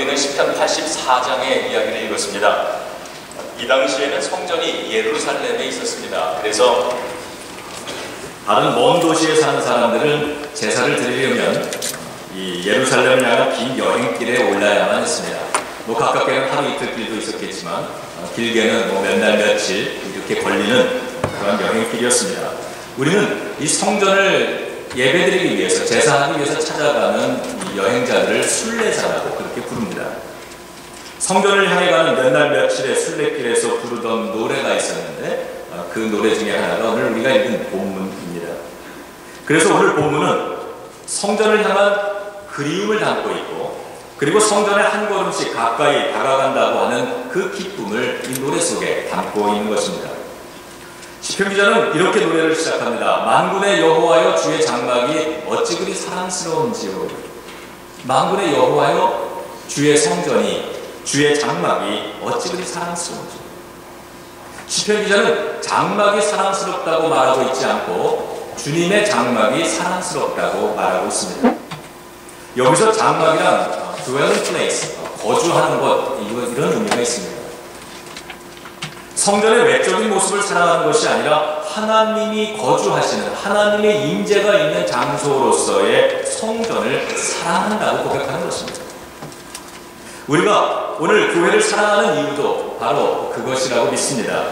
우리는 시편 84장의 이야기를 읽었습니다. 이 당시에는 성전이 예루살렘에 있었습니다. 그래서 다른 먼 도시에 사는 사람들은 제사를 드리려면 이 예루살렘을 향한 긴 여행길에 올라야만 했습니다. 가깝게는 하루 이틀 길도 있었겠지만 길게는 몇 날 며칠 이렇게 걸리는 그런 여행길이었습니다. 우리는 이 성전을 예배드리기 위해서, 제사하기 위해서 찾아가는 이 여행자들을 순례자라고 그렇게 부릅니다. 성전을 향해 가는 몇 날 며칠의 순례길에서 부르던 노래가 있었는데 그 노래 중에 하나가 오늘 우리가 읽은 본문입니다. 그래서 오늘 본문은 성전을 향한 그리움을 담고 있고, 그리고 성전에 한 걸음씩 가까이 다가간다고 하는 그 기쁨을 이 노래 속에 담고 있는 것입니다. 시편 기자는 이렇게 노래를 시작합니다. 만군의 여호와여, 주의 장막이 어찌 그리 사랑스러운지요. 만군의 여호와여, 주의 성전이, 주의 장막이 어찌 그리 사랑스러운지. 시편 기자는 장막이 사랑스럽다고 말하고 있지 않고 주님의 장막이 사랑스럽다고 말하고 있습니다. 여기서 장막이란 dwelling place, 거주하는 것, 이런 의미가 있습니다. 성전의 외적인 모습을 사랑하는 것이 아니라 하나님이 거주하시는, 하나님의 임재가 있는 장소로서의 성전을 사랑한다고 고백하는 것입니다. 우리가 오늘 교회를 사랑하는 이유도 바로 그것이라고 믿습니다.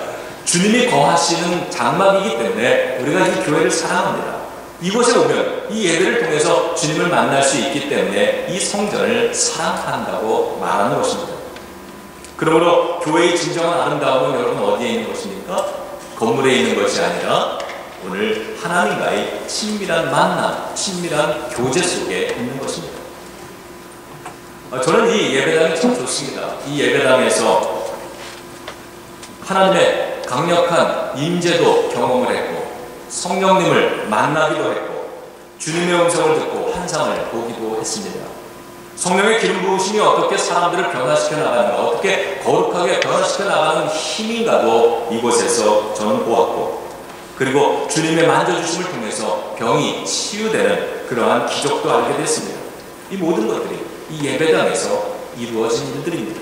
주님이 거하시는 장막이기 때문에 우리가 이 교회를 사랑합니다. 이곳에 오면 이 예배를 통해서 주님을 만날 수 있기 때문에 이 성전을 사랑한다고 말하는 것입니다. 그러므로 교회의 진정한 아름다움은 여러분 어디에 있는 것입니까? 건물에 있는 것이 아니라 오늘 하나님과의 친밀한 만남, 친밀한 교제 속에 있는 것입니다. 저는 이 예배당이 참 좋습니다. 이 예배당에서 하나님의 강력한 임재도 경험을 했고, 성령님을 만나기도 했고, 주님의 음성을 듣고 환상을 보기도 했습니다. 성령의 기름 부으심이 어떻게 사람들을 변화시켜 나가는가, 어떻게 거룩하게 변화시켜 나가는 힘인가도 이곳에서 저는 보았고, 그리고 주님의 만져주심을 통해서 병이 치유되는 그러한 기적도 알게 됐습니다. 이 모든 것들이 이 예배당에서 이루어진 일들입니다.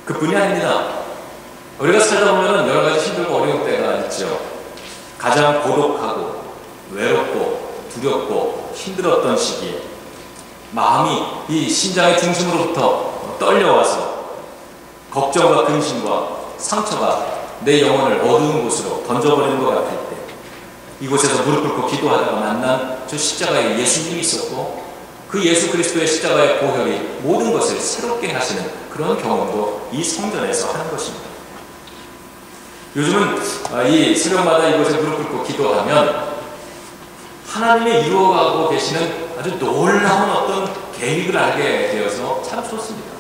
그뿐이 아닙니다. 우리가 살다 보면 여러 가지 힘들고 어려운 때가 있죠. 가장 고독하고 외롭고 두렵고 힘들었던 시기에 마음이 이 심장의 중심으로부터 떨려와서 걱정과 근심과 상처가 내 영혼을 어두운 곳으로 던져버리는 것 같을 때, 이곳에서 무릎 꿇고 기도하다가 만난 저 십자가에 예수님이 있었고, 그 예수 그리스도의 십자가의 보혈이 모든 것을 새롭게 하시는 그런 경험도 이 성전에서 하는 것입니다. 요즘은 이 새벽마다 이곳에 무릎 꿇고 기도하면 하나님의 이루어가고 계시는 아주 놀라운 어떤 계획을 알게 되어서 참 좋습니다.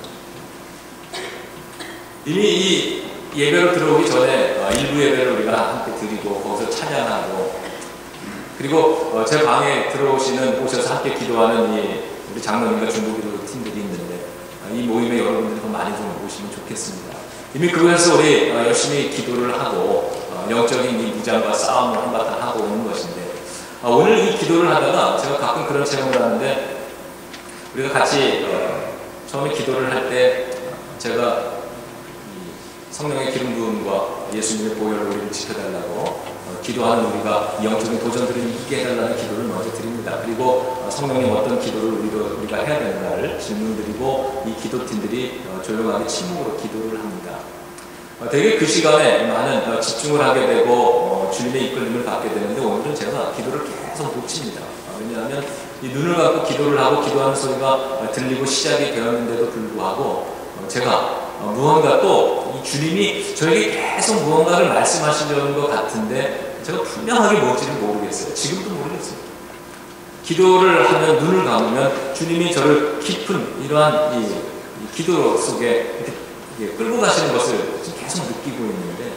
이미 이 예배로 들어오기 전에 일부 예배를 우리가 함께 드리고 거기서 찬양하고, 그리고 제 방에 오셔서 함께 기도하는 우리 장로님과 중보기도 팀들이 있는데 이 모임에 여러분들이 더 많이 좀 오시면 좋겠습니다. 이미 그곳에서 우리 열심히 기도를 하고 영적인 이 무장과 싸움을 한바탕 하고 오는 것인데, 오늘 이 기도를 하다가 제가 가끔 그런 체험을 하는데, 우리가 같이 처음에 기도를 할 때 제가 성령의 기름 부음과 예수님의 보혈로 우리를 지켜달라고 기도하는 우리가 영적인 도전들을 이기게 해달라는 기도를 먼저 드립니다. 그리고 성령님 어떤 기도를 우리가 해야 되는가를 질문드리고 이 기도팀들이 조용하게 침묵으로 기도를 합니다. 되게 그 시간에 많은 집중을 하게 되고 주님의 이끌림을 받게 되는데, 오늘은 제가 기도를 계속 놓칩니다. 왜냐하면 이 눈을 감고 기도를 하고 기도하는 소리가 들리고 시작이 되었는데도 불구하고 제가 무언가 또 이 주님이 저에게 계속 무언가를 말씀하시려는 것 같은데 제가 분명하게 뭔지를 모르겠어요. 지금도 모르겠어요. 기도를 하면, 눈을 감으면 주님이 저를 깊은 이러한 이 기도 속에 이렇게 끌고 가시는 것을 계속 느끼고 있는데,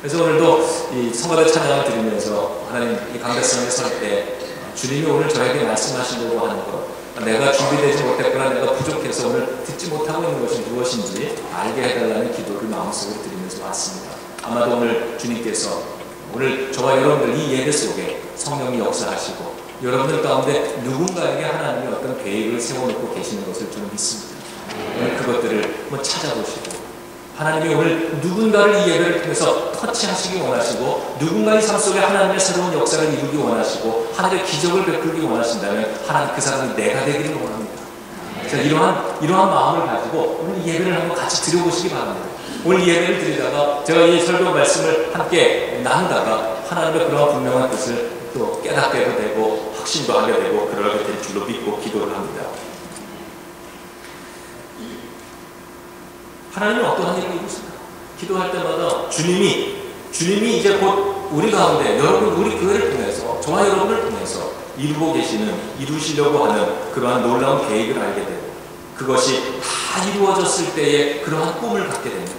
그래서 오늘도 이 성가대 찬양을 드리면서 하나님 이 강대상에 설 때 주님이 오늘 저에게 말씀하시려고 하는 것, 내가 준비되지 못했구나, 내가 부족해서 오늘 듣지 못하고 있는 것이 무엇인지 알게 해달라는 기도를 마음속으로 드리면서 왔습니다. 아마도 오늘 주님께서 오늘 저와 여러분들 이 예배 속에 성령이 역사하시고 여러분들 가운데 누군가에게 하나님이 어떤 계획을 세워놓고 계시는 것을 저는 믿습니다. 오늘 그것들을 한번 찾아보시고 하나님이 오늘 누군가를 이 예배를 통해서 터치하시기 원하시고 누군가의 삶 속에 하나님의 새로운 역사를 이루기 원하시고 하나님의 기적을 베풀기 원하신다면 하나님 그 사람이 내가 되기를 원합니다. 자, 이러한 마음을 가지고 오늘 예배를 한번 같이 드려보시기 바랍니다. 오늘 예배를 드리다가 제가 이 설교 말씀을 함께 나누다가 하나님의 그런 분명한 뜻을 또 깨닫게도 되고 확신도 하게 되고 그러게 될 줄로 믿고 기도를 합니다. 하나님은 어떠한 일을 이루십니까? 기도할 때마다 주님이 이제 곧 우리 가운데 여러분 우리 교회를 통해서 저와 여러분을 통해서 이루시려고 하는 그러한 놀라운 계획을 알게 되고 그것이 다 이루어졌을 때에 그러한 꿈을 갖게 됩니다.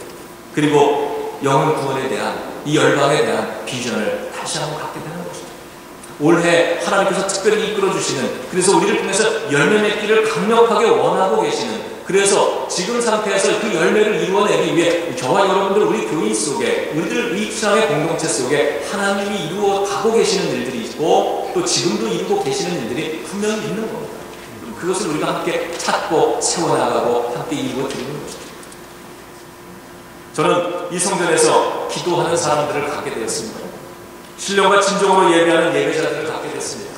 그리고 영혼 구원에 대한 이 열방에 대한 비전을 다시 한번 갖게 되는 것입니다. 올해 하나님께서 특별히 이끌어주시는 그래서 우리를 통해서 열매 맺기를 강력하게 원하고 계시는 그래서 지금 상태에서 그 열매를 이루어내기 위해 저와 여러분들 우리 교인 속에 우리들 이 신앙의 공동체 속에 하나님이 이루어 가고 계시는 일들이 있고 또 지금도 이루고 계시는 일들이 분명히 있는 겁니다. 그것을 우리가 함께 찾고 세워나가고 함께 이루어 드리는 것입니다. 저는 이 성전에서 기도하는 사람들을 갖게 되었습니다. 신령과 진정으로 예배하는 예배자들을 갖게 됐습니다.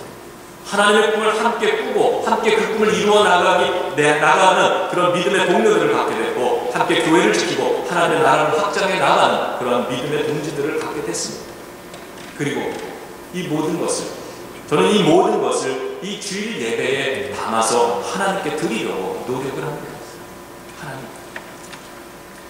하나님의 꿈을 함께 꾸고 함께 그 꿈을 이루어 나가는 그런 믿음의 동료들을 갖게 됐고 함께 교회를 지키고 하나님의 나라를 확장해 나가는 그런 믿음의 동지들을 갖게 됐습니다. 그리고 이 모든 것을 저는 이 모든 것을 이 주일 예배에 담아서 하나님께 드리려고 노력을 합니다. 하나님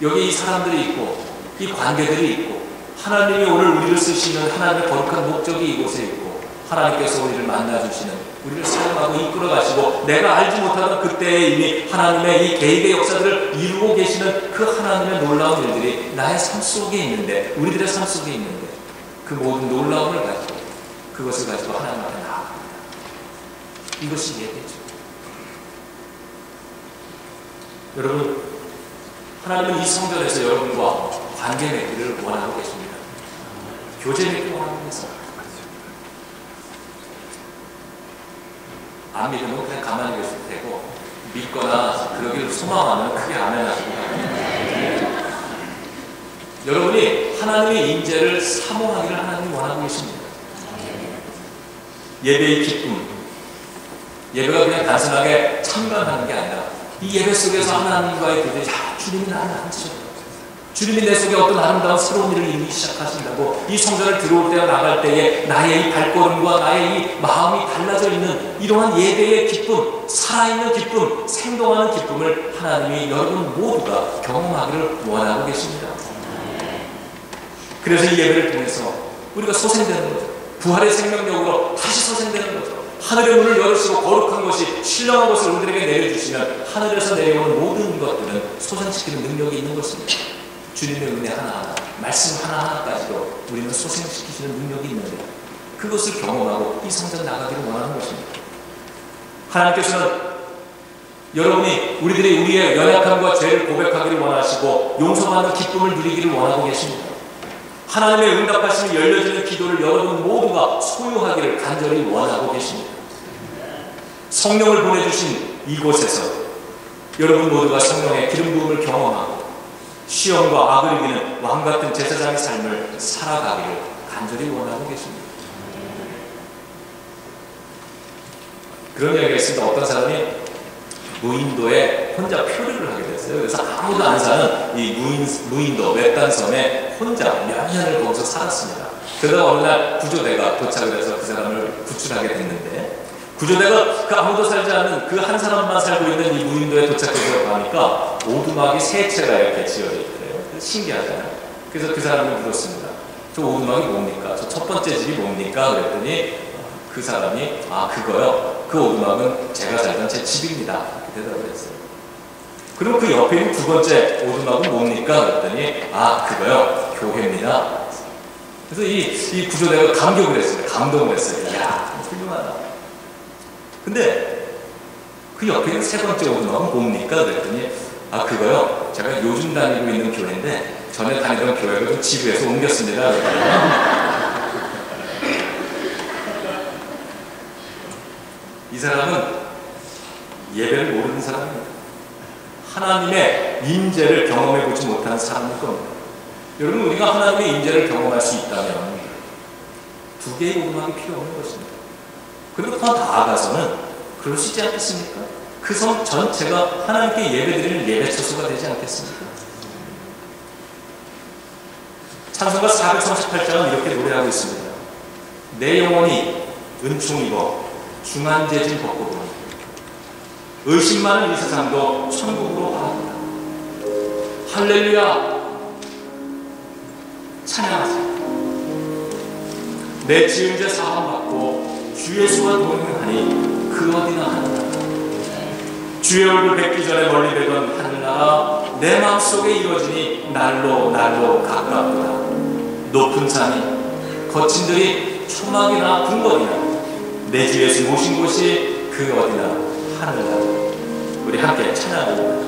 여기 이 사람들이 있고 이 관계들이 있고 하나님이 오늘 우리를 쓰시는 하나님의 거룩한 목적이 이곳에 있고 하나님께서 우리를 만나주시는 우리를 사용하고 이끌어가시고 내가 알지 못하던 그때에 이미 하나님의 이 계획의 역사들을 이루고 계시는 그 하나님의 놀라운 일들이 나의 삶 속에 있는데 우리들의 삶 속에 있는데 그 모든 놀라움을 가지고 그것을 가지고 하나님 앞에 나아갑니다. 이것이 예배죠. 여러분 하나님은 이 성전에서 여러분과 관계 맺기를 원하고 계십니다. 교제 맺기를 원하고 계십니다. 안 믿으면 그냥 가만히 계실 테고 믿거나 그러기를 소망하면 크게 아멘하시고 여러분이 하나님의 임재를 사모하기를 하나님이 원하고 계십니다. 예배의 기쁨 예배가 그냥 단순하게 참관하는 게 아니라 이 예배 속에서 하나님과의 교제 주님이 나를 안으셔 주님이 내 속에 어떤 아름다운 새로운 일을 이루기 시작하신다고 이 성전을 들어올 때와 나갈 때에 나의 이 발걸음과 나의 이 마음이 달라져 있는 이러한 예배의 기쁨 살아있는 기쁨 생동하는 기쁨을 하나님이 여러분 모두가 경험하기를 원하고 계십니다. 그래서 이 예배를 통해서 우리가 소생되는 거죠. 부활의 생명력으로 다시 소생되는 거죠. 하늘의 문을 열으시고 거룩한 것이 신령한 것을 우리들에게 내려주시면 하늘에서 내려오는 모든 것들은 소생시키는 능력이 있는 것입니다. 주님의 은혜 하나하나 말씀 하나하나까지도 우리는 소생시키시는 능력이 있는데 그것을 경험하고 이 성전 나가기를 원하는 것입니다. 하나님께서는 여러분이 우리들이 우리의 연약함과 죄를 고백하기를 원하시고 용서받는 기쁨을 누리기를 원하고 계십니다. 하나님의 응답하심이 열려지는 기도를 여러분 모두가 소유하기를 간절히 원하고 계십니다. 성령을 보내주신 이곳에서 여러분 모두가 성령의 기름 부음을 경험하고 시험과 악을 이기는 왕같은 제사장의 삶을 살아가기를 간절히 원하고 계십니다. 그런 이야기가 있습니다. 어떤 사람이 무인도에 혼자 표류를 하게 됐어요. 그래서 아무도 안 사는 이 무인도 외딴섬에 혼자 몇 년을 거기서 살았습니다. 그러다가 어느 날 구조대가 도착을 해서 그 사람을 구출하게 됐는데 구조대가 그 아무도 살지 않는 그 한 사람만 살고 있는 이 무인도에 도착해서 가니까 오두막이 세 채가 이렇게 지어져 있더래요. 신기하잖아요. 그래서 그 사람이 물었습니다. 저 오두막이 뭡니까? 저 첫 번째 집이 뭡니까? 그랬더니 그 사람이 아 그거요? 그 오두막은 제가 살던 제 집입니다. 이렇게 대답을 했어요. 그럼 그 옆에 있는 두 번째 오두막은 뭡니까? 그랬더니 아 그거요? 교회입니다. 그래서 이 구조대가 감격을 했어요. 감동을 했어요. 이야 훌륭하다. 근데 그 옆에 있는 세 번째 오두막은 뭡니까? 그랬더니 아 그거요? 제가 요즘 다니고 있는 교회인데 전에 다니던 교회를 좀 지부해서 옮겼습니다. 이 사람은 예배를 모르는 사람입니다. 하나님의 임재를 경험해 보지 못하는 사람일 겁니다. 여러분, 우리가 하나님의 임재를 경험할 수 있다면 두 개의 오르막이 필요 없는 것입니다. 그리고 더 나아가서는 그럴 수 있지 않겠습니까? 그 성 전체가 하나님께 예배드리는 예배처소가 되지 않겠습니까? 찬송가 438장은 이렇게 노래하고 있습니다. 내 영혼이 은총 입어 중한재진 벗고 보니 의심 많은 이 세상도 천국으로 가는다. 할렐루야, 찬양하자. 내 지은 죄 사함받고 주 예수와 동행하니 그 어디나 하늘나라. 주의 얼굴 뵙기 전에 멀리 되던 하늘나라 내 마음속에 이루어지니 날로 가깝구나. 높은 산이 거친들이 초막이나 궁궐이나 내 주 예수 모신 곳이 그 어디나 하늘나라. 우리 함께 찬양합니다.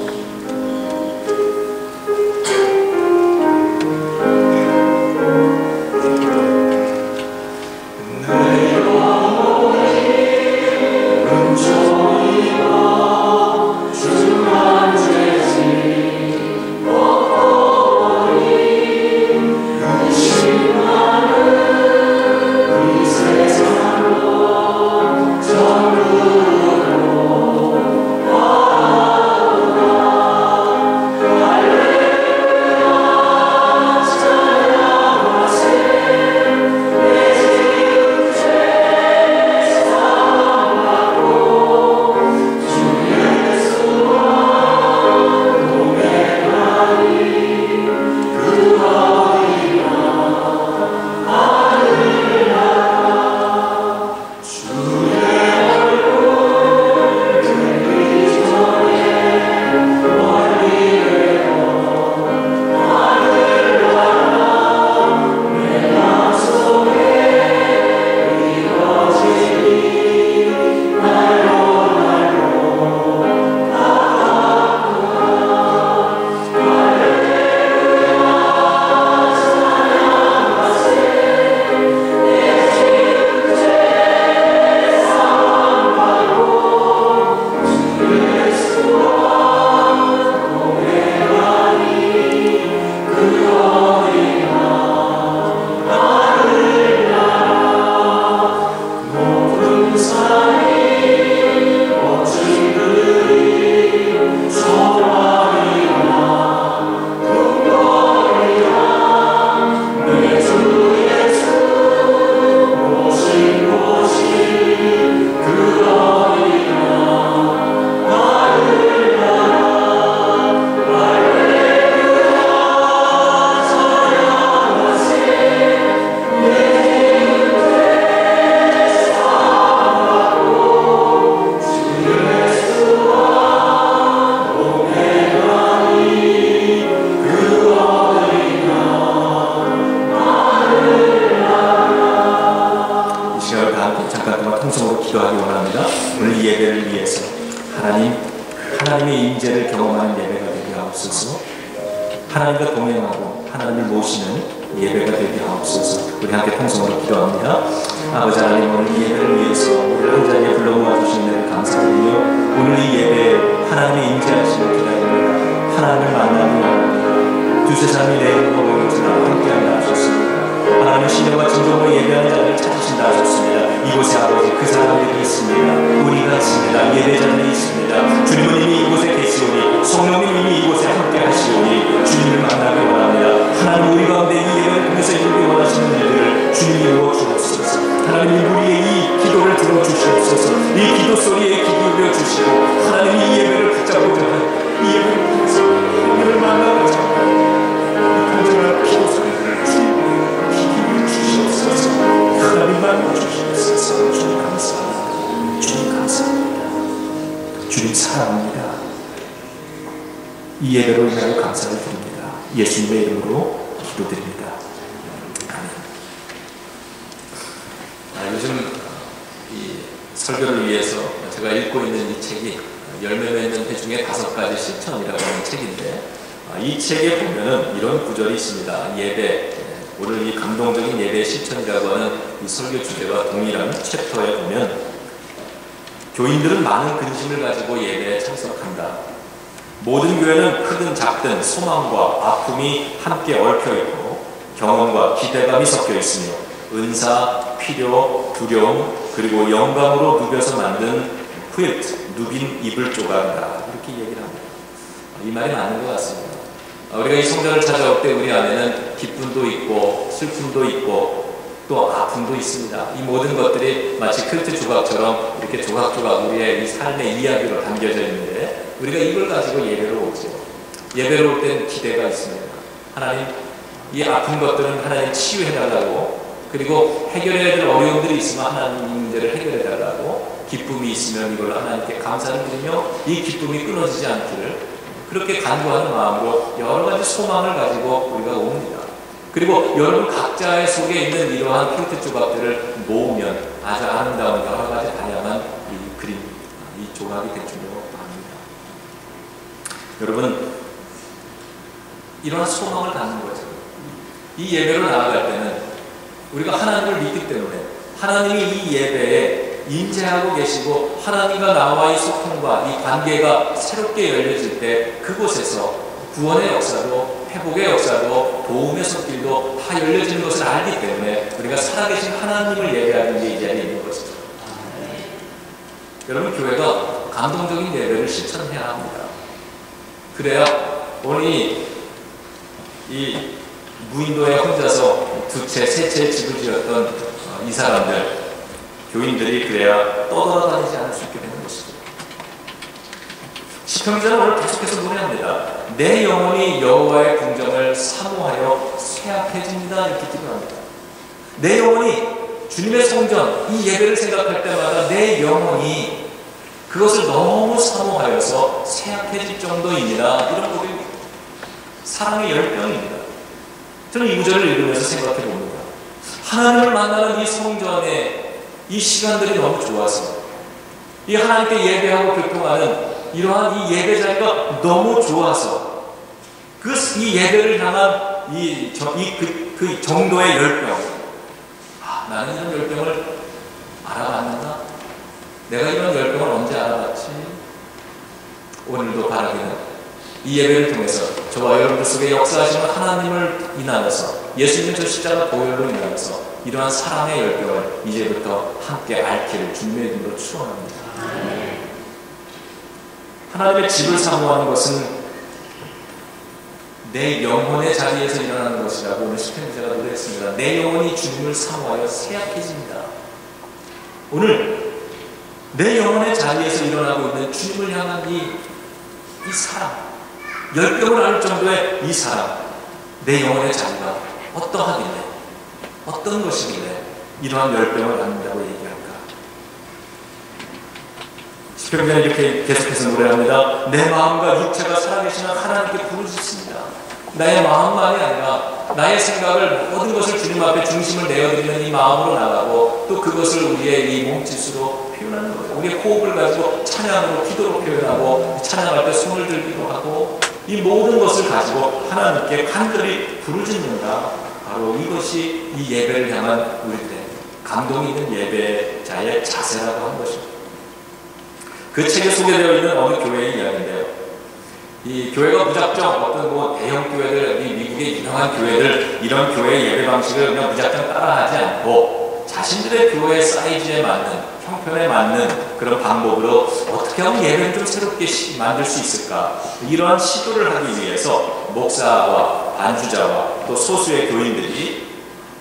하나님의 임재를 경험하는 예배가 되게 하옵소서. 하나님과 동행하고 하나님을 모시는 예배가 되게 하옵소서. 우리 함께 통성으로 기도합니다. 아버지 하나님, 오늘 이 예배를 위해서 우리를 한 자리에 불러 모아주신 은혜를 감사드리며 오늘 이 예배에 하나님의 임재하심을 기다립니다. 하나님을 만나기 원합니다. 두세 사람이 내 이름으로 모여서 나와 함께한다 하셨습니다. 하나님은 신령과 진정으로 예배하는 자를 찾으신다 하셨습니다. 이곳에 아버지 그 사람들이 있습니다. 우리가 있습니다. 예배자들이 있습니다. 주님은 이미 이곳에 계시오니 성령님 이미 이곳에 함께 하시오니 주님을 만나기 원합니다. 하나님, 우리 가운데 이 예배를 통해서 이루기 원하시는 일들을 주님이 이루어 주옵소서. 하나님, 우리의 이 기도를 들어주시옵소서. 이 기도 소리에 귀 기울여 주시고 하나님, 이 예배를 붙잡고자 하는 이 예배를 통해서 하나님을 만나고자 하는 간절한 기도 소리를 주님께 귀 기울여 주시옵소서. 하나님 만나 주시옵소서. 주님 감사합니다. 주님 감사합니다. 주님 사랑합니다. 이 예배로 인하여 감사를 드립니다. 예수님의 이름으로 기도드립니다. 아멘. 요즘 이 설교를 위해서 제가 읽고 있는 이 책이 열매 맺는 해 중에 5가지 실천이라고 하는 책인데, 이 책에 보면은 이런 구절이 있습니다. 예배, 오늘 이 감동적인 예배 실천이라고 하는 이 설교 주제와 동일한 챕터에 보면 교인들은 많은 근심을 가지고 예배에 참석한다. 모든 교회는 크든 작든 소망과 아픔이 함께 얽혀있고 경험과 기대감이 섞여 있으며 은사, 필요, 두려움, 그리고 영광으로 누벼서 만든 퀼트, 누빈 이불 조각이다. 이렇게 얘기를 합니다. 이 말이 맞는 것 같습니다. 우리가 이 성전을 찾아올 때 우리 안에는 기쁨도 있고 슬픔도 있고 또 아픔도 있습니다. 이 모든 것들이 마치 퀼트 조각처럼 이렇게 조각조각 우리의 이 삶의 이야기로 담겨져 있는데 우리가 이걸 가지고 예배로 오죠. 예배로 올 때는 기대가 있습니다. 하나님, 이 아픈 것들은 하나님 치유해달라고, 그리고 해결해야 될 어려움들이 있으면 하나님 이 문제를 해결해달라고, 기쁨이 있으면 이걸 하나님께 감사를 드리며 이 기쁨이 끊어지지 않기를, 그렇게 간구하는 마음으로 여러 가지 소망을 가지고 우리가 옵니다. 그리고 여러분 각자의 속에 있는 이러한 퀼트 조각들을 모으면 아주 아름다운 여러 가지 다양한 이 그림, 이 조각이 될 줄로 압니다. 여러분, 이러한 소망을 갖는 거죠. 이 예배로 나아갈 때는 우리가 하나님을 믿기 때문에 하나님이 이 예배에 임재하고 계시고 하나님과 나와의 소통과 이 관계가 새롭게 열려질 때 그곳에서 구원의 역사도 회복의 역사도 도움의 손길도 다 열려지는 것을 알기 때문에 우리가 살아계신 하나님을 예배하는 게 이 자리에 있는 것이죠. 여러분, 교회가 감동적인 예배를 실천해야 합니다. 그래야 오늘 이 무인도에 혼자서 두 채, 세 채의 집을 지었던 이 사람들, 교인들이 그래야 떠돌아다니지 않을 수 있게 되는 것이죠. 시편기자는 오늘 계속해서 노래합니다. 내 영혼이 여호와의 궁정을 사모하여 쇠약해집니다. 이렇게 기도합니다. 내 영혼이 주님의 성전, 이 예배를 생각할 때마다 내 영혼이 그것을 너무 사모하여서 쇠약해질 정도입니다. 이런 고백입니다. 사랑의 열병입니다. 저는 이 구절을 읽으면서 생각해 봅니다. 하나님을 만나는 이 성전의 이 시간들이 너무 좋아서, 이 하나님께 예배하고 교통하는 이러한 이 예배 자리가 너무 좋아서, 이 예배를 향한 그 정도의 열병, 나는 이런 열병을 알아봤는가? 내가 이런 열병을 언제 알아봤지? 오늘도 바라기는 이 예배를 통해서 저와 여러분들 속에 역사하시는 하나님을 인하여서, 예수님의 저 십자가 보혈로 인하여서 이러한 사랑의 열병을 이제부터 함께 앓기를 주님의 이름으로 축원합니다. 하나님의 집을 사모하는 것은 내 영혼의 자리에서 일어나는 것이라고 오늘 시편기자가 노래했습니다. 내 영혼이 주님을 사모하여 쇠약해집니다. 오늘 내 영혼의 자리에서 일어나고 있는 주님을 향한 이 사랑, 열병을 앓을 정도의 이 사랑, 내 영혼의 자리가 어떠하길래, 어떤 것이길래 이러한 열병을 앓는다고 얘기할까? 시편기자는 이렇게 계속해서 노래합니다. 내 마음과 육체가 살아계시는 하나님께 부르짖습니다. 나의 마음만이 아니라 나의 생각을, 모든 것을 주님 앞에 중심을 내어드리는 이 마음으로 나가고, 또 그것을 우리의 이 몸짓으로 표현하는 거예요. 우리의 호흡을 가지고 찬양으로, 기도로 표현하고, 찬양할 때 손을 들기도 하고, 이 모든 것을 가지고 하나님께 간절히 부르짖는다. 바로 이것이 이 예배를 향한 우리들의 감동 있는 예배자의 자세라고 하는 것입니다. 그 책에 소개되어 있는 어느 교회의 이야기인데요. 이 교회가 무작정 어떤 대형 교회들, 이 미국의 유명한 교회들, 이런 교회의 예배 방식을 그냥 무작정 따라하지 않고 자신들의 교회 사이즈에 맞는, 형편에 맞는 그런 방법으로 어떻게 하면 예배를 좀 새롭게 만들 수 있을까, 이러한 시도를 하기 위해서 목사와 반주자와 또 소수의 교인들이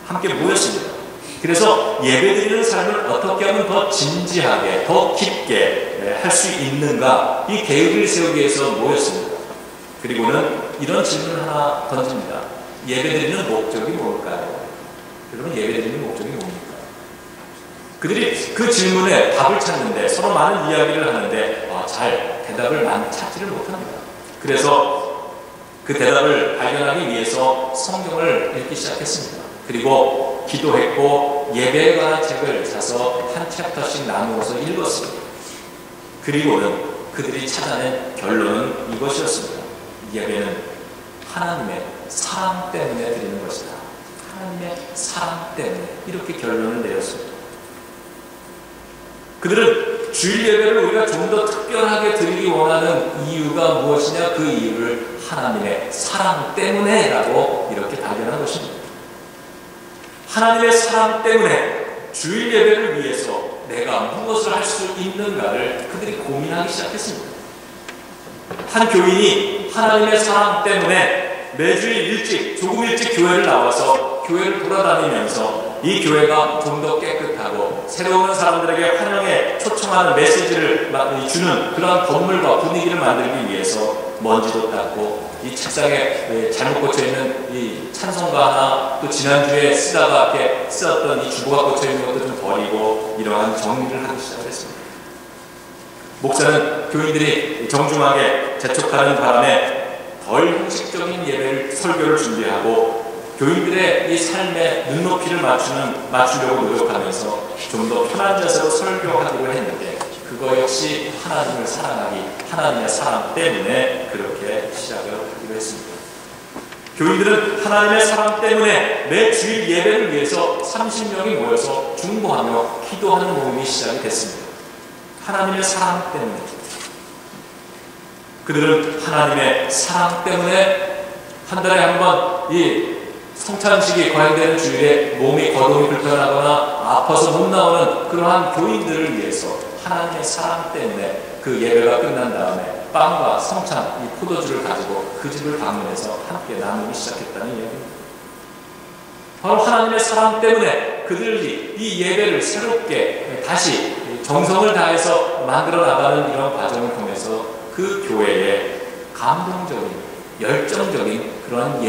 함께 모였습니다. 그래서 예배드리는 삶을 어떻게 하면 더 진지하게, 더 깊게 할 수 있는가, 이 계획을 세우기 위해서 모였습니다. 그리고는 이런 질문을 하나 던집니다. 예배드리는 목적이 뭘까요? 여러분, 예배드리는 목적이 뭡니까? 그들이 그 질문에 답을 찾는데, 서로 많은 이야기를 하는데 잘 대답을 찾지를 못합니다. 그래서 그 대답을 발견하기 위해서 성경을 읽기 시작했습니다. 그리고 기도했고 예배에 관한 책을 사서 한 챕터씩 나누어서 읽었습니다. 그리고는 그들이 찾아낸 결론은 이것이었습니다. 예배는 하나님의 사랑 때문에 드리는 것이다. 하나님의 사랑 때문에, 이렇게 결론을 내렸습니다. 그들은 주일 예배를 우리가 좀 더 특별하게 드리기 원하는 이유가 무엇이냐? 그 이유를 하나님의 사랑 때문에 라고 이렇게 발견한 것입니다. 하나님의 사랑 때문에 주일 예배를 위해서 내가 무엇을 할 수 있는가를 그들이 고민하기 시작했습니다. 한 교인이 하나님의 사랑 때문에 매주일 조금 일찍 교회를 나와서 교회를 돌아다니면서 이 교회가 좀 더 깨끗하고 새로운 사람들에게 환영에 초청하는 메시지를 주는 그런 건물과 분위기를 만들기 위해서 먼지도 닦고 이 책상에 잘못 꽂혀있는 이 찬송가 하나, 또 지난주에 쓰다가 이렇게 쓰었던 이 주보가 꽂혀있는 것도 좀 버리고 이러한 정리를 하기 시작했습니다. 목사는 교인들이 정중하게 재촉하는 바람에 덜 형식적인 설교를 준비하고 교인들의 이 삶에 눈높이를 맞추려고 노력하면서 좀 더 편한 자세로 설교하기로 했는데, 그거 역시 하나님을 사랑하기, 하나님의 사랑 때문에 그렇게 시작을 하기로 했습니다. 교인들은 하나님의 사랑 때문에 매 주일 예배를 위해서 30명이 모여서 중보하며 기도하는 모임이 시작이 됐습니다. 하나님의 사랑 때문에. 그들은 하나님의 사랑 때문에 한 달에 한 번 이 성찬식이 거행되는 주일에 몸이 거동이 불편하거나 아파서 못 나오는 그러한 교인들을 위해서 하나님의 사랑 때문에 그 예배가 끝난 다음에 빵과 성찬, 이 포도주를 가지고 그 집을 방문해서 함께 나누기 시작했다는 이야기입니다. 바로 하나님의 사랑 때문에 그들이 이 예배를 새롭게 다시 정성을 다해서 만들어 나가는 이런 과정을 통해서 그 교회에 감동적인, 열정적인 그런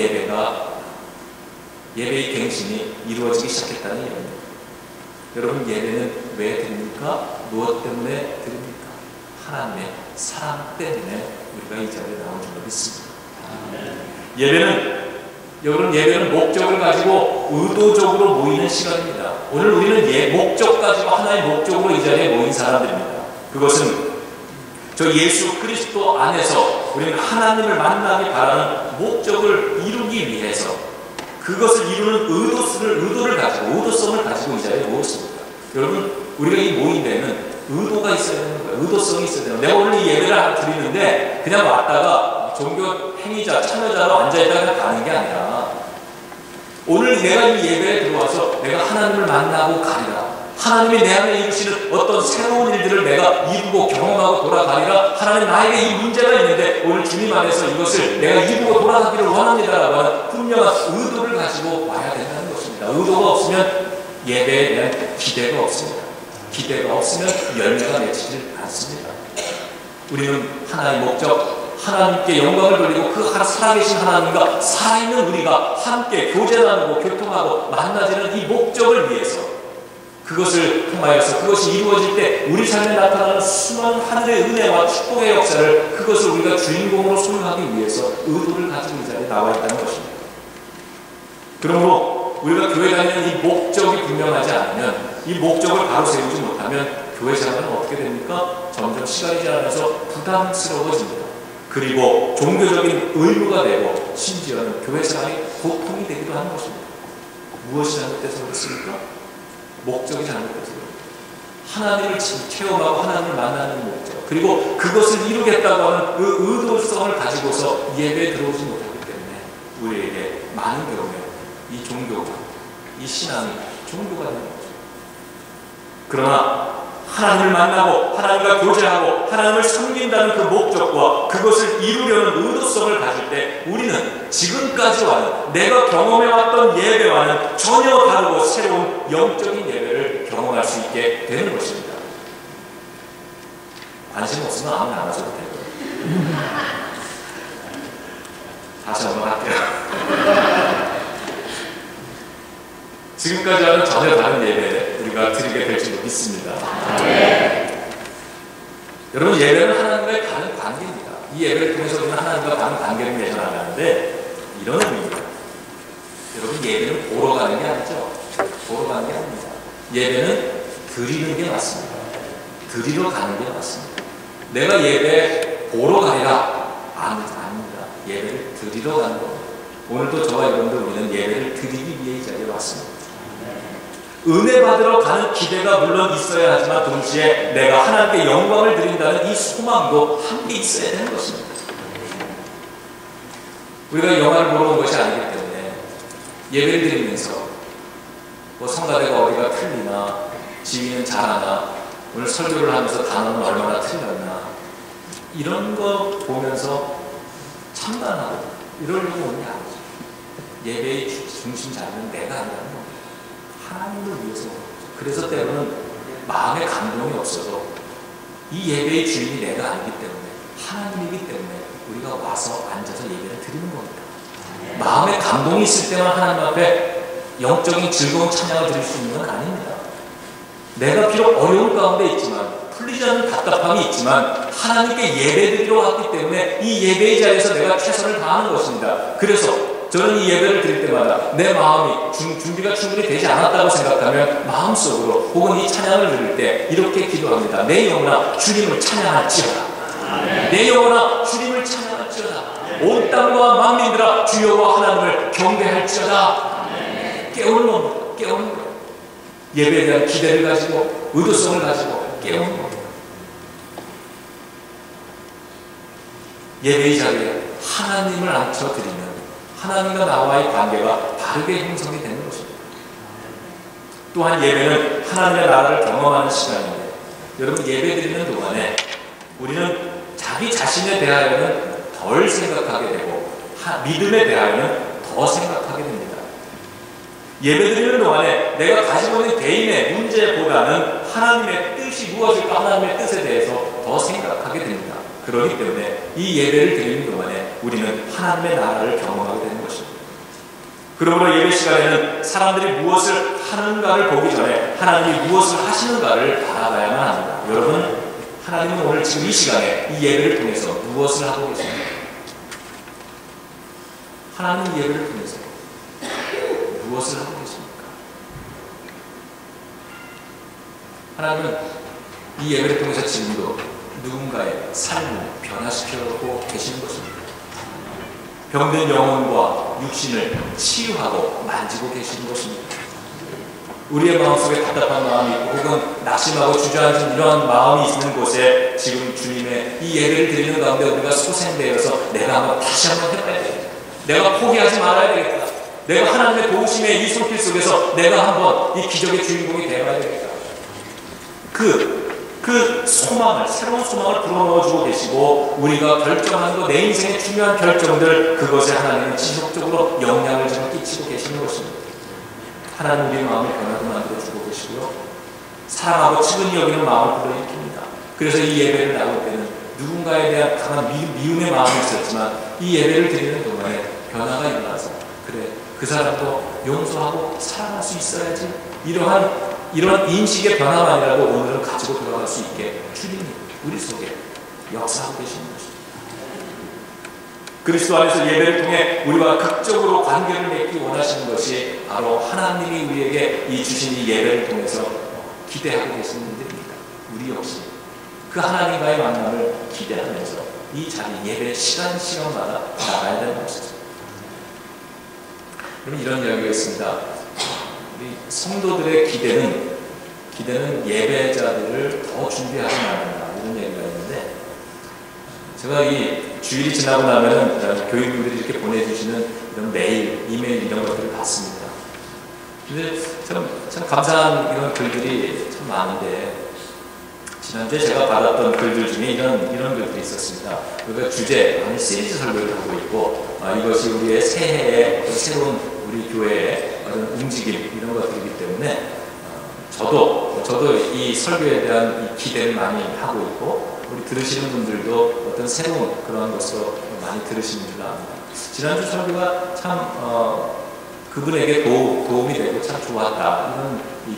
예배의 갱신이 이루어지기 시작했다는 이야기입니다. 여러분, 예배는 왜 드립니까? 무엇 때문에 드립니까? 하나님의 사랑 때문에 우리가 이 자리에 나온 줄로 믿습니다. 예배는 목적을 가지고 의도적으로 모이는 시간입니다. 오늘 우리는 목적 가지고 하나의 목적으로 이 자리에 모인 사람들입니다. 그것은 저 예수 그리스도 안에서 우리는 하나님을 만나기 바라는 목적을 이루기 위해서 그것을 이루는 의도성을 가지고 이 자리에 모였습니다. 여러분, 우리가 이 모인 데는 의도가 있어야 되는 거예요. 의도성이 있어야 되는 거예요. 내가 오늘 이 예배를 드리는데 그냥 왔다가 종교 행위자, 참여자로 앉아있다가 그냥 가는 게 아니라, 오늘 내가 이 예배에 들어와서 내가 하나님을 만나고 가리라, 하나님이 내 안에 이루시는 어떤 새로운 일들을 내가 이루고 경험하고 돌아가리라, 하나님 나에게 이 문제가 있는데 오늘 주님 안에서 이것을 내가 이루고 돌아가기를 원합니다라고 하는 분명한 의도를 가지고 와야 된다는 것입니다. 의도가 없으면 예배에 대한 기대가 없습니다. 기대가 없으면 열매가 맺히질 않습니다. 우리는 하나의 목적, 하나님께 영광을 돌리고 그 살아계신 하나님과 살아있는 우리가 함께 교제 나누고 교통하고 만나지는 이 목적을 위해서, 그것을 통하여서 그것이 이루어질 때 우리 삶에 나타나는 수많은 하늘의 은혜와 축복의 역사를, 그것을 우리가 주인공으로 소유하기 위해서 의도를 가지고 이 자리에 나와 있다는 것입니다. 그러므로 우리가 교회 다니는 이 목적이 분명하지 않으면, 이 목적을 바로 세우지 못하면 교회 생활은 어떻게 됩니까? 점점 시간이 지나면서 부담스러워집니다. 그리고 종교적인 의무가 되고 심지어는 교회 생활이 고통이 되기도 하는 것입니다. 무엇이 잘못돼서 그렇습니까? 목적이 잘못돼서 그렇습니다. 하나님을 체험하고 하나님을 만나는 목적, 그리고 그것을 이루겠다고 하는 그 의도성을 가지고서 예배에 들어오지 못하기 때문에 우리에게 많은 경우에 이 종교가, 이 신앙이 종교가 되는 거죠. 그러나 하나님을 만나고 하나님과 교제하고 하나님을 섬긴다는 그 목적과 그것을 이루려는 의도성을 가질 때 우리는 지금까지와는, 내가 경험해왔던 예배와는 전혀 다르고 새로운 영적인 예배를 경험할 수 있게 되는 것입니다. 관심 없으면 아무나 안 하셔도 되고요. 다시 한번 할게요. 지금까지와는 전혀 다른 예배 우리가 드리게 될 줄로 믿습니다. 여러분, 예배는 하나님과의 다른 관계입니다. 이 예배를 통해서 우리는 하나님과 다른 관계를 맺어 나가는데 이런 의미입니다. 여러분, 예배는 보러 가는 게 아니죠. 보러 가는 게 아닙니다. 예배는 드리는 게 맞습니다. 드리러 가는 게 맞습니다. 내가 예배 보러 가리라, 아닙니다. 예배를 드리러 가는 겁니다. 오늘도 저와 여러분들 우리는 예배를 드리기 위해 이 자리에 왔습니다. 은혜 받으러 가는 기대가 물론 있어야 하지만 동시에 내가 하나님께 영광을 드린다는 이 소망도 함께 있어야 되는 것입니다. 우리가 영화를 보러 온 것이 아니기 때문에 예배를 드리면서 뭐 성가대가 어디가 틀리나, 지휘는 잘하나, 오늘 설교를 하면서 단어는 얼마나 틀렸나, 이런 거 보면서 참관하고 이러려고 오는 게 아니죠. 예배의 중심 자리는 내가 아니라는 겁니다. 하나님을 위해서. 그래서 때로는 마음에 감동이 없어도 이 예배의 주인이 내가 아니기 때문에, 하나님이기 때문에 우리가 와서 앉아서 예배를 드리는 겁니다. 마음에 감동이 있을 때만 하나님 앞에 영적인 즐거운 찬양을 드릴 수 있는 건 아닙니다. 내가 비록 어려운 가운데 있지만, 풀리지 않는 답답함이 있지만 하나님께 예배드리러 왔기 때문에 이 예배의 자리에서 내가 최선을 다하는 것입니다. 그래서 저는 이 예배를 드릴 때마다 내 마음이 준비가 충분히 되지 않았다고 생각하면 마음속으로 혹은 이 찬양을 드릴 때 이렇게 기도합니다. 내 영혼아 주님을 찬양할지어다. 내 영혼아 주님을 찬양할지어다. 온 땅과 만민들아 주 여호와 하나님을 경배할지어다. 깨우는 겁니다. 깨우는 거예요. 예배에 대한 기대를 가지고 의도성을 가지고 깨우는 겁니다. 예배의 자리에 하나님을 앉혀드리면 하나님과 나와의 관계가 바르게 형성이 되는 것입니다. 또한 예배는 하나님의 나라를 경험하는 시간인데, 여러분 예배드리는 동안에 우리는 자기 자신에 대하여는 덜 생각하게 되고 믿음에 대하여는 더 생각하게 됩니다. 예배드리는 동안에 내가 가지고 있는 개인의 문제보다는 하나님의 뜻이 무엇일까, 하나님의 뜻에 대해서 더 생각하게 됩니다. 그렇기 때문에 이 예배를 드리는 동안에 우리는 하나님의 나라를 경험하게 되는 것입니다. 그러므로 예배 시간에는 사람들이 무엇을 하는가를 보기 전에 하나님이 무엇을 하시는가를 바라봐야만 합니다. 여러분, 하나님은 오늘 지금 이 시간에 이 예배를 통해서 무엇을 하고 계십니까? 하나님 예배를 통해서 무엇을 하고 계십니까? 하나님은 이 예배를 통해서 지금도 누군가의 삶을 변화시켜고 계시는 것입니다. 병든 영혼과 육신을 치유하고 만지고 계시는 것입니다. 우리의 마음속에 답답한 마음이 있고 혹은 낙심하고 주저앉은 이러한 마음이 있는 곳에 지금 주님의 이 예배를 드리는 가운데 우리가 소생되어서 내가 다시 한번 해봐야 되겠다. 내가 포기하지 말아야 되겠다. 내가 하나님의 도우심의 이 손길 속에서 내가 한번 이 기적의 주인공이 되어야 되겠다. 그 소망을, 새로운 소망을 불어넣어주고 계시고, 우리가 결정한 것, 내 인생의 중요한 결정들, 그것에 하나님은 지속적으로 영향을 좀 끼치고 계시는 것입니다. 하나님 우리의 마음을 변화도 만들어주고 계시고요, 사랑하고 측은히 여기는 마음을 불러일으킵니다. 그래서 이 예배를 나올 때는 누군가에 대한 강한 미움의 마음이 있었지만 이 예배를 드리는 동안에 변화가 일어나서, 그래, 그 사람도 용서하고 사랑할 수 있어야지, 이런 인식의 변화만이라도 오늘은 가지고 들어갈 수 있게 주님이 우리 속에 역사하고 계시는 것입니다. 그리스도 안에서 예배를 통해 우리와 극적으로 관계를 맺기 원하시는 것이 바로 하나님이 우리에게 이 주신 이 예배를 통해서 기대하고 계시는 분들입니다. 우리 역시 그 하나님과의 만남을 기대하면서 이 자리 예배 시간마다 나가야 되는 것이죠. 그럼 이런 이야기가 있습니다. 우리 성도들의 기대는 예배자들을 더 준비하지 않는다, 이런 얘기가 있는데, 제가 이 주일이 지나고 나면은 교인분들이 이렇게 보내주시는 이런 메일, 이메일 이런 것들을 봤습니다. 근데 참 감사한 이런 글들이 참 많은데, 지난주에 제가 받았던 글들 중에 이런 글들이 있었습니다. 우리가 주제, 아니 시리즈 설교를 하고 있고, 이것이 우리의 새해의 새로운 우리 교회의 어떤 움직임, 이런 것들이기 때문에 저도 이 설교에 대한 이 기대를 많이 하고 있고, 우리 들으시는 분들도 어떤 새로운 그런 것으로 많이 들으시는 줄 압니다. 지난주 설교가 참 그분에게 도움이 되고 참 좋았다, 이런 이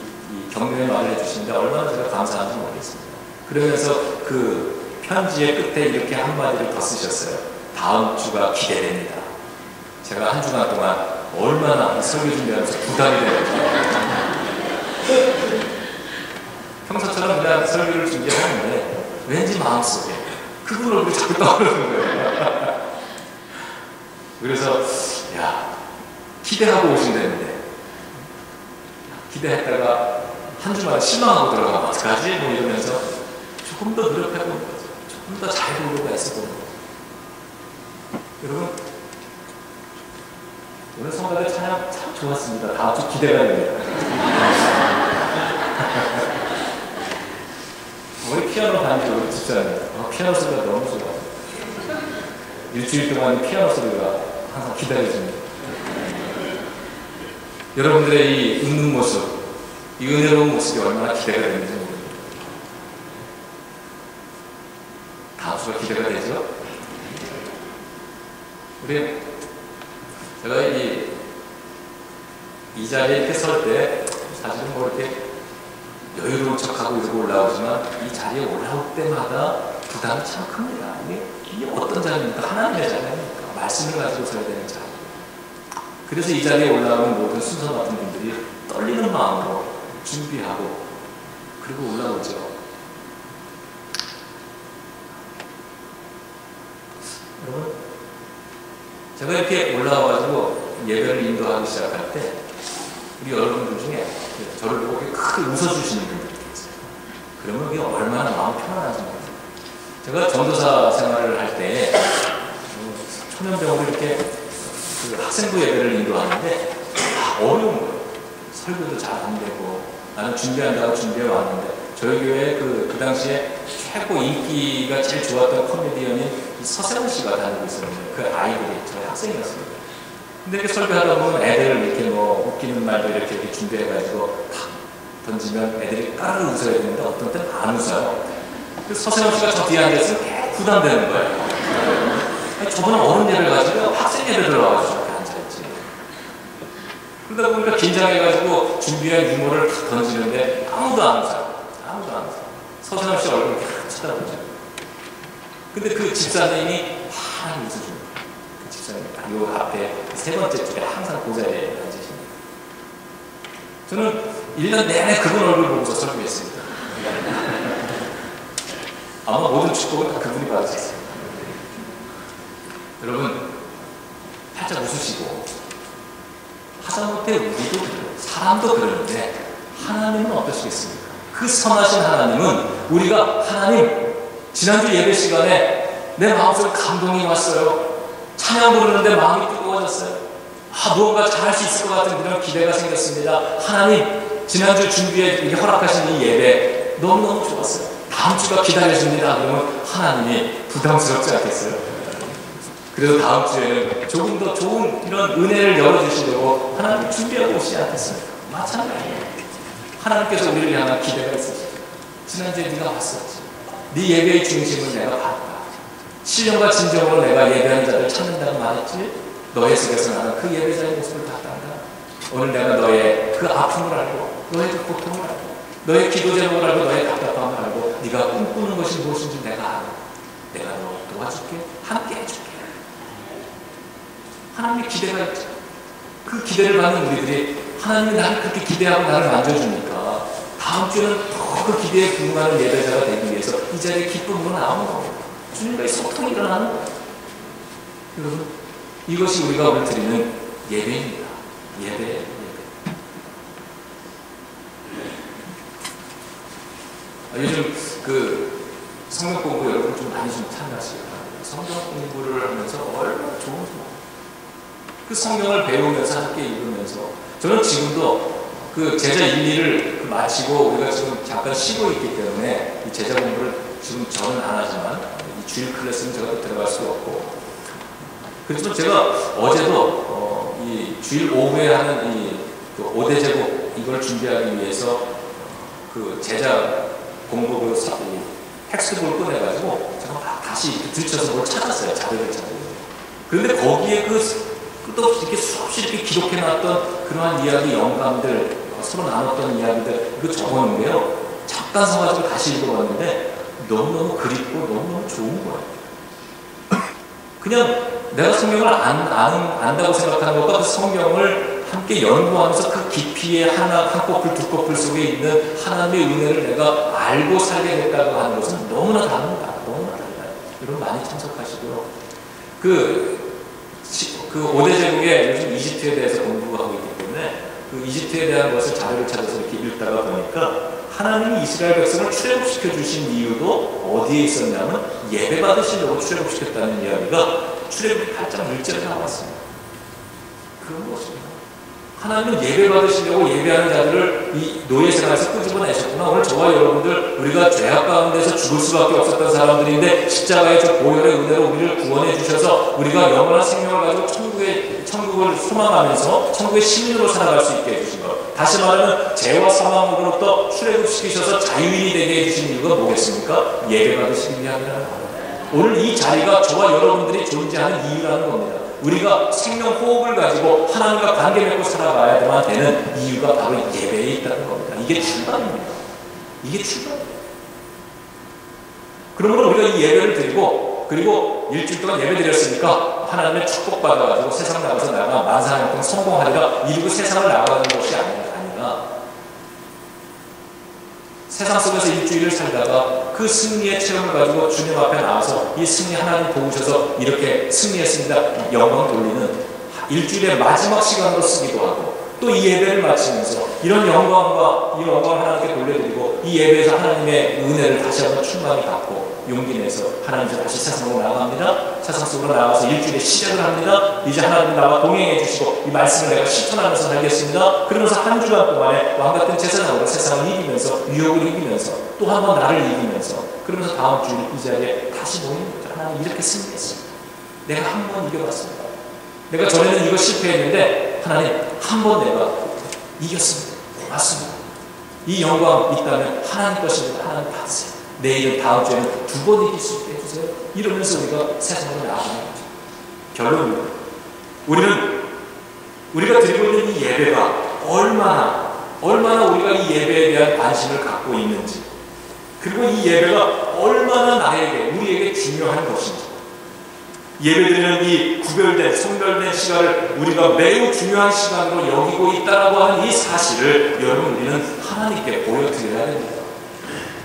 격려의 말을 해주시는데 얼마나 제가 감사한지 모르겠습니다. 그러면서 그 편지의 끝에 이렇게 한마디를 더 쓰셨어요. 다음 주가 기대됩니다. 제가 한 주간 동안 얼마나 설교 준비하면서 부담이 되는지, 평소처럼 그냥 설교를 준비하는데 왠지 마음속에 그분 얼굴이 자꾸 떠오르는 거예요. 그래서 기대하고 오신다는데 기대했다가 한 주만에 실망하고 들어가면 어떡하지? 뭐 이러면서 조금 더 노력해보는 거죠. 조금 더 잘 보려고 애써보는 거죠. 여러분, 오늘 성가대 찬양 참 좋았습니다. 다음 주 기대가 됩니다. 우리 피아노 다니죠, 우리 집사님. 피아노 소리가 너무 좋아요. 일주일 동안 피아노 소리가 항상 기다려집니다. 여러분들의 이 웃는 모습, 이 은혜로운 모습이 얼마나 기대가 되는지 모릅니다. 다음 주가 기대가 되죠? 우리 제가 이 자리에 이렇게 설 때 사실은 뭐 이렇게 여유로운 척하고 이러고 올라오지만 이 자리에 올라올 때마다 부담이 참 큽니다. 이게 어떤 자리입니까? 하나님의 자리입니까? 말씀을 가지고 서야 되는 자리. 그래서 이 자리에 올라오는 모든 순서 같은 분들이 떨리는 마음으로 준비하고 그리고 올라오죠. 여러분, 제가 이렇게 올라와가지고 예배를 인도하기 시작할 때 우리 여러분들 중에 저를 보고 크게 웃어주시는 분들이 있어요. 그러면 이게 얼마나 마음 편안한지 모르겠어요. 제가 전도사 생활을 할 때 초년병으로 이렇게 그 학생부 예배를 인도하는데 어려운 거예요. 설교도 잘 안 되고 나는 준비한다고 준비해 왔는데 저희 교회 그 당시에 최고 인기가 제일 좋았던 코미디언인 서세원 씨가 다니고 있었는데 그 아이들이 저희 학생이었습니다. 근데 이렇게 설교하다 보면 애들 이렇게 뭐 웃기는 말도 이렇게 준비해가지고 탁 던지면 애들이 까르르 웃어야 되는데 어떤 때는 안 웃어요. 그래서 서세원 씨가 저 뒤에 앉아있으면 부담되는 거예요. 아니, 저분은 어른 예배 가지고 학생 예배 들어와가지고 저렇게 앉아있지. 그러다 보니까 긴장해가지고 준비한 유머를 탁 던지는데 아무도 안 웃어요. 아무도 안 웃어요. 서세원 씨 얼굴을 탁 쳐다보죠. 근데 그 집사님이 환하게 웃어줍니다. 그 집사님이 요 앞에 세 번째 줄에 항상 그 자리에 앉으십니다. 저는 1년 내내 그분 얼굴 보고서 설교했습니다. 아마 모든 축복은 다 그분이 받으셨어요. 여러분, 살짝 웃으시고 하다못해 우리도 그래요. 사람도 그러는데 하나님은 어떠시겠습니까? 그 선하신 하나님은 우리가 하나님 지난주 예배 시간에 내 마음속에 감동이 왔어요. 찬양 부르는데 마음이 뜨거워졌어요. 무언가 잘할 수 있을 것 같은 그런 기대가 생겼습니다. 하나님 지난주 준비해 허락하신 이 예배 너무너무 좋았어요. 다음 주가 기다려집니다. 그러면 하나님이 부담스럽지 않겠어요? 그래서 다음 주에는 조금 더 좋은 이런 은혜를 열어주시려고 하나님 준비하고 오시지 않겠습니까? 마찬가지예요. 하나님께서 우리를 향한 기대가 있으시죠. 지난주에 네가 왔었지. 네 예배의 중심을 내가 봤다. 신령과 진정으로 내가 예배하는 자를 찾는다고 말했지. 너의 속에서 나는 그 예배자의 모습을 봤단다. 오늘 내가 너의 그 아픔을 알고 너의 그 고통을 알고 너의 기도 제목을 알고 너의 답답함을 알고 네가 꿈꾸는 것이 무엇인지 내가 알아. 내가 너 도와줄게. 함께 해줄게. 하나님의 기대가 있죠. 그 기대를 받는 우리들이 하나님이 나를 그렇게 기대하고 나를 만져주니까 다음 주는 더 그 기대에 부응하는 예배자가 되기 위해서 이 자리에 기쁨으로 나오는 겁니다. 주님과의 소통이 일어나는 거예요. 여러분, 이것이 우리가 오늘 드리는 예배입니다. 예배. 요즘 그 성경 공부 여러분 좀 많이 좀 참여하시기 바랍니다. 성경 공부를 하면서 얼마나 좋은지 그 성경을 배우면서 함께 읽으면서 저는 지금도 그 제자 1, 2를 마치고 우리가 지금 잠깐 쉬고 있기 때문에 이 제자 공부를 지금 저는 안 하지만 이 주일 클래스는 제가 또 들어갈 수가 없고 그래서 제가 어제도 이 주일 오후에 하는 그 5대 제국 이걸 준비하기 위해서 그 제자 공부 그 텍스트북을 꺼내가지고 제가 다시 들춰서 뭘 찾았어요. 자료를 찾아요. 그런데 거기에 끝없이 이렇게 수없이 이렇게 기록해놨던 그러한 이야기, 영감들, 서로 나눴던 이야기들, 이거 적어놓은데요. 잠깐 서가지고 다시 읽어봤는데 너무너무 그립고 너무너무 좋은 거예요. 그냥 내가 성경을 안다고 생각하는 것과 그 성경을 함께 연구하면서 그 깊이의 한 커플, 두 커플 속에 있는 하나님의 은혜를 내가 알고 살게 됐다고 하는 것은 너무나 다릅니다. 너무나 달라요. 여러분 많이 참석하시고요. 그 5대 제국에 요즘 이집트에 대해서 공부하고 있기 때문에 그 이집트에 대한 것을 자료를 찾아서 이렇게 읽다가 보니까 하나님이 이스라엘 백성을 출애굽시켜 주신 이유도 어디에 있었냐면 예배 받으시려고 출애굽시켰다는 이야기가 출애굽기 8장 1절에 나왔습니다. 그런 것입니다. 하나님은 예배 받으시려고 예배하는 자들을 이 노예 생활에서 끄집어내셨구나. 오늘 저와 여러분들 우리가 죄악 가운데서 죽을 수밖에 없었던 사람들인데 십자가의 저 보혈의 은혜로 우리를 구원해 주셔서 우리가 영원한 생명을 가지고 천국을 소망하면서 천국의 시민으로 살아갈 수 있게 해주신 것. 다시 말하면 죄와 사망으로부터 출애굽시키셔서 자유인이 되게 해주신 이유가 뭐겠습니까? 예배 받으시기 위함이라는 겁니다. 오늘 이 자리가 저와 여러분들이 존재하는 이유라는 겁니다. 우리가 생명 호흡을 가지고 하나님과 관계 맺고 살아가야만 되는 이유가 바로 예배에 있다는 겁니다. 이게 출발입니다. 이게 출발입니다. 그러므로 우리가 이 예배를 드리고 그리고 일주일 동안 예배 드렸으니까 하나님의 축복받아가지고 세상 나가서 내가 만사형통 성공하리라 이루고 세상을 나가는 것이 아니라 세상 속에서 일주일을 살다가 그 승리의 체험을 가지고 주님 앞에 나와서 이 승리 하나님 도우셔서 이렇게 승리했습니다. 영광 돌리는 일주일의 마지막 시간으로 쓰기도 하고 또 이 예배를 마치면서 이런 영광과 이 영광을 하나님께 돌려드리고 이 예배에서 하나님의 은혜를 다시 한번 충만히 받고 용기 내서 하나님께서 다시 세상으로 나아갑니다. 세상 속으로 나가서 일주일의 시작을 합니다. 이제 하나님 나와 동행해 주시고 이 말씀을 내가 실천하면서 살겠습니다. 그러면서 한 주간 동안에 왕같은 제사장으로 세상을 이기면서 유혹을 이기면서 또 한 번 나를 이기면서 그러면서 다음 주일 이 자리에 다시 모이는 거죠. 하나님 이렇게 승리했습니다. 내가 한 번 이겨봤습니다. 내가 전에는 이거 실패했는데 하나님 한 번 내가 이겼습니다. 고맙습니다. 이 영광 있다면 하나님 것입니다. 하나님 받으세요. 내일은 다음 주에는 두 번 이길 수 있게 해주세요. 이러면서 우리가 세상으로 나아가는 거죠. 결론은 우리가 드리고 있는 이 예배가 얼마나 우리가 이 예배에 대한 관심을 갖고 있는지 그리고 이 예배가 얼마나 우리에게 중요한 것인지 예배드리는 이 구별된 성별된 시간을 우리가 매우 중요한 시간으로 여기고 있다라고 하는 이 사실을 여러분 우리는 하나님께 보여드려야 됩니다.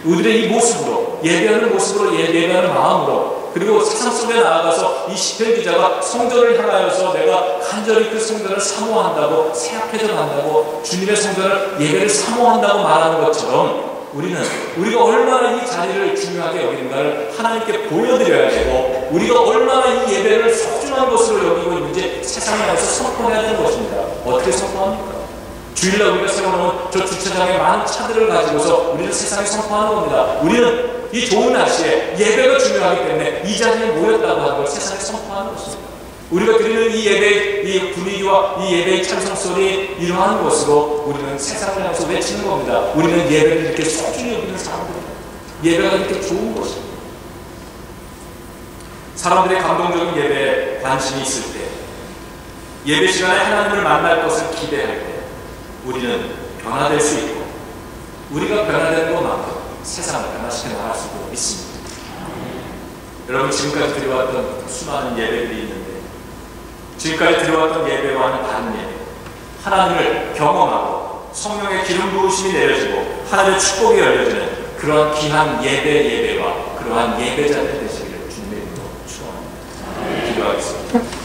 우리의 이 모습으로 예배하는 모습으로 예배하는 마음으로 그리고 세상 속에 나아가서 이 시편 기자가 성전을 향하여서 내가 간절히 그 성전을 사모한다고 새약해져 간다고 주님의 성전을 예배를 사모한다고 말하는 것처럼 우리가 얼마나 이 자리를 중요하게 여기는가를 하나님께 보여드려야 되고 우리가 얼마나 이 예배를 소중한 것으로 여기고 있는지 세상에 나가서 선포해야 되는 것입니다. 어떻게 선포합니까? 주일날 우리가 세워놓은 저 주차장에 많은 차들을 가지고서 우리는 세상에 선포하는 겁니다. 우리는 이 좋은 날씨에 예배가 중요하기 때문에 이 자리에 모였다고 하는 걸 세상에 선포하는 것입니다. 우리가 드리는 이 예배의 이 분위기와 이 예배의 찬송 소리 이러한 것으로 우리는 세상을 향해서 외치는 겁니다. 우리는 예배를 이렇게 소중히 여기는 사람들입니다. 예배가 이렇게 좋은 것입니다. 사람들의 감동적인 예배에 관심이 있을 때 예배 시간에 하나님을 만날 것을 기대할 때 우리는 변화될 수 있고 우리가 변화되는 것만큼 세상을 변화시켜 나갈 수도 있습니다. 여러분 지금까지 드려왔던 수많은 예배들이 있는데 지금까지 드려왔던 예배와는 다른 예배 하나님을 경험하고 성령의 기름 부으심이 내려지고 하나님의 축복이 열려지는 그러한 귀한 예배와 그러한 예배자들 되시기를 주님의 이름으로 축원합니다. 기도하겠습니다.